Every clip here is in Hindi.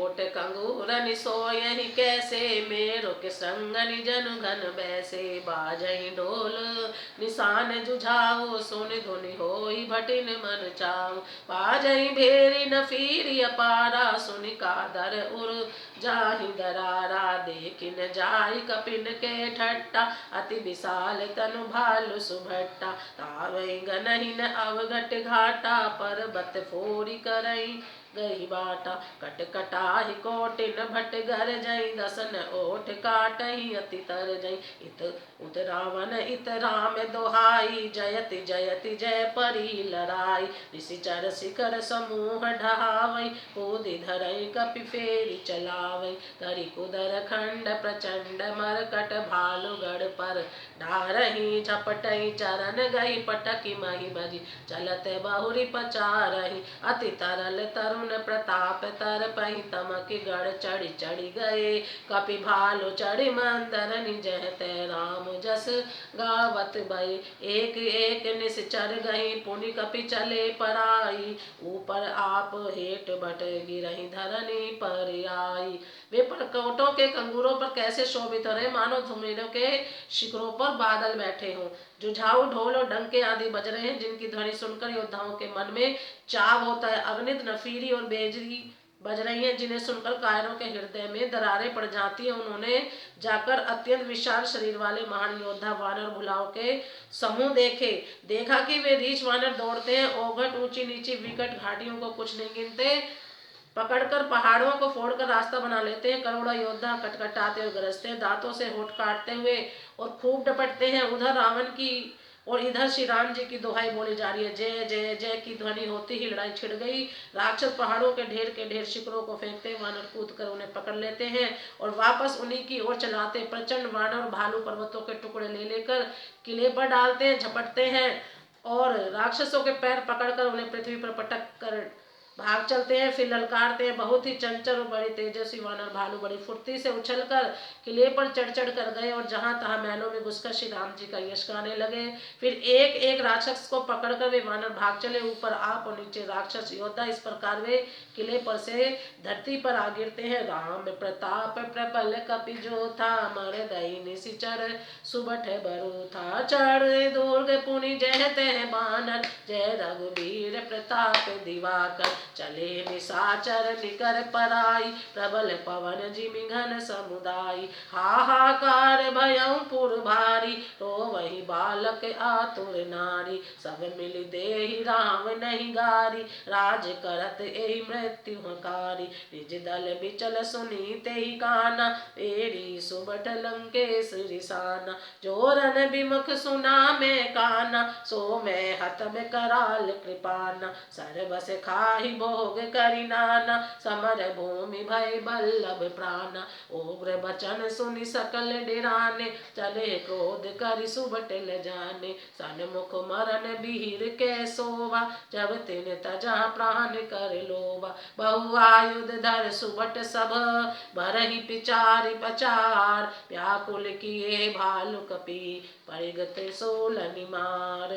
ओट कंगूरन सोयहि कैसे, मेरो के संगनि जनु घन बैसे। बाजहि ढोल निशान जुझाओ, सुन धुनि होई भटिन मन चाऊ। बाजहि भेरी न फीरी अपारा, सुनि कादर उर जाहि दरारा। देखिन जाहि कपिन के ठट्टा, अति विशाल तनु भालु सुभट्टा। तावै गनहिन अवघट घाटा, पर्वत फोरी करई गई बाटा। कट कटाहि कोटिन भट घर जई, दसन ओठ काटहि अति तर जई। इत उत रावण इत राम दोहाई, जयति जयति जय परी लड़ाई। ऋषिचर शिखर समूह ढहावै, कूदि धरई कपि फेरी चलावै। करि कुदर खंड प्रचंड मरकट, भालु गढ़ पर ढारहि। झपटहि चरण गई पटकि महि भजी, चलत बहुरी पचारहि। अति तरल तरुण प्रताप तरपहि, तमकि गढ़ चढ़ि चढ़ि गए। कपि भालु चढ़ि मंदरनि, जह तै राम जस गावत भय। एक एक निश्चर गही, पुनि कपि चले पराई। ऊपर आप हेठ भट गिरहि, धरनी पर आई। वे पर्वतों के कंगूरों पर कैसे शोभित हो रहे, मानो धुमेलों के शिखरों पर बादल बैठे हों। जुझाऊ ढोल और डंके आदि बज रहे हैं, जिनकी ध्वनि सुनकर योद्धाओं के मन में चाव होता है। अगणित नफीरी और बेजरी बज रही हैं, जिन्हें सुनकर कायरों के हृदय में दरारें पड़ जाती हैं। उन्होंने जाकर अत्यंत विशाल शरीर वाले महान योद्धा वानर भुलाओं के समूह देखे। देखा कि वे रीछ वानर दौड़ते हैं, ओघट ऊंची नीची विकट घाटियों को कुछ नहीं गिनते, पकड़कर पहाड़ों को फोड़कर रास्ता बना लेते हैं। करोड़ों योद्धा कटकटाते और गरजते हैं, दांतों से होठ काटते हुए और खूब डपटते हैं। उधर रावण की और इधर श्री राम जी की दोहाई बोली जा रही है। जय जय जय की ध्वनि होती ही लड़ाई छिड़ गई। राक्षस पहाड़ों के ढेर शिखरों को फेंकते, वानर कूद कर उन्हें पकड़ लेते हैं और वापस उन्हीं की ओर चलाते। प्रचंड वानर और भालू पर्वतों के टुकड़े ले लेकर किले पर डालते हैं, झपटते हैं और राक्षसों के पैर पकड़कर उन्हें पृथ्वी पर पटक कर भाग चलते हैं, फिर ललकारते हैं। बहुत ही चंचल और बड़ी तेजस्वी वानर भालू बड़ी फुर्ती से उछलकर किले पर चढ़ चढ़ कर गए और जहां तहां महलों में घुसकर श्री राम जी का यश गाने लगे। फिर एक एक राक्षस को पकड़कर वे वानर भाग चले। ऊपर आप और नीचे राक्षस योद्धा, इस प्रकार वे किले पर से धरती पर आ गिरते हैं। राम प्रताप प्रबल कपि जोथा, मर दई निशिचर सुबठ बरूथा। चढ़ दुर्ग पुनि जहते बानर, जय रघुवीर प्रताप दिवाकर। चले निशाचर निकर पराई, प्रबल पवन जिमि घन समुदाय। हाहाकार भयउ पुर भारी, रोवहि बालक आतुर नारी। सब मिल देहि राम नहीं गारी, राज करत एहि मृत्यु हकारी। निज दल बिचल सुनी तेहि काना, एरी सुबठ लंकेश रिसाना। जोरन विमुख सुना में काना, सो मैं हतम कराल कृपाना। सर्वस खाहि भोग करि नाना, समर भूमि भय बल्लभ प्राणा। उग्र बचन सुनि सकल डेराने, चले क्रोध करि सुबट ल जाने। सन्मुख मरन बीर के सोवा, जब तिन तजा प्राण कर लोवा। बहुआयुध धर सुबट सब, भरहि पिचारि पचार। व्याकुल किए भालु कपि, परिगत सोलनि मार।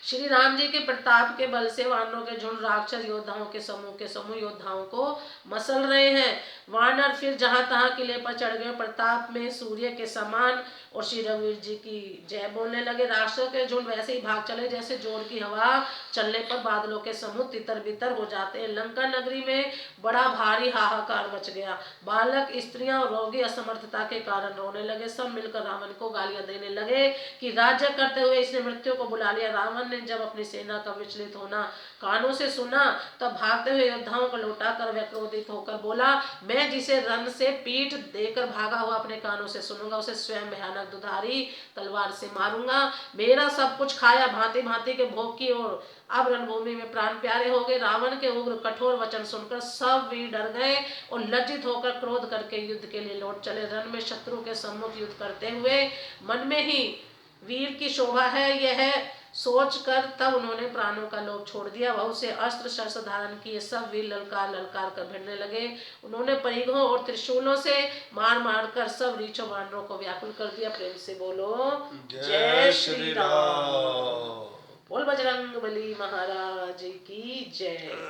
श्री राम जी के प्रताप के बल से वानरों के झुंड राक्षस योद्धाओं के समूह योद्धाओं को मसल रहे हैं। वानर फिर जहां तहां किले पर चढ़ गए, प्रताप में सूर्य के समान, और श्री रघुवीर जी की जय बोलने लगे। राक्षसों के झुंड वैसे ही भाग चले जैसे जोर की हवा चलने पर बादलों के समूह तितर बितर हो जाते हैं। लंका नगरी में बड़ा भारी हाहाकार मच गया। बालक, स्त्रियां और रोगी असमर्थता के कारण रोने लगे। सब मिलकर रावण को गालियां देने लगे कि राज्य करते हुए इसने मृत्यु को बुला लिया। रावण ने जब अपनी सेना का विचलित होना कानों से सुना, तब भागते हुए योद्धाओं को लौटाकर वह क्रोधित होकर बोला, मैं जिसे रन से पीठ देकर भागा हुआ अपने कानों से सुनूंगा, उसे स्वयं भयानक दुधारी तलवार से मारूंगा। मेरा सब कुछ खाया भांति भांति के भोग की और अब रणभूमि में प्राण प्यारे हो गए। रावण के उग्र कठोर वचन सुनकर सब वीर डर गए और लज्जित होकर क्रोध करके युद्ध के लिए लौट चले। रण में शत्रु के सम्मुख युद्ध करते हुए मन में ही वीर की शोभा है यह सोचकर तब उन्होंने प्राणों का लोभ छोड़ दिया। बहुत से अस्त्र शस्त्र धारण किए सब वीर ललकार ललकार कर भिड़ने लगे। उन्होंने परिघों और त्रिशूलों से मार मार कर सब रीछों वानरों को व्याकुल कर दिया। प्रेम से बोलो जय श्री राम। बोल बजरंग बली महाराज की जय।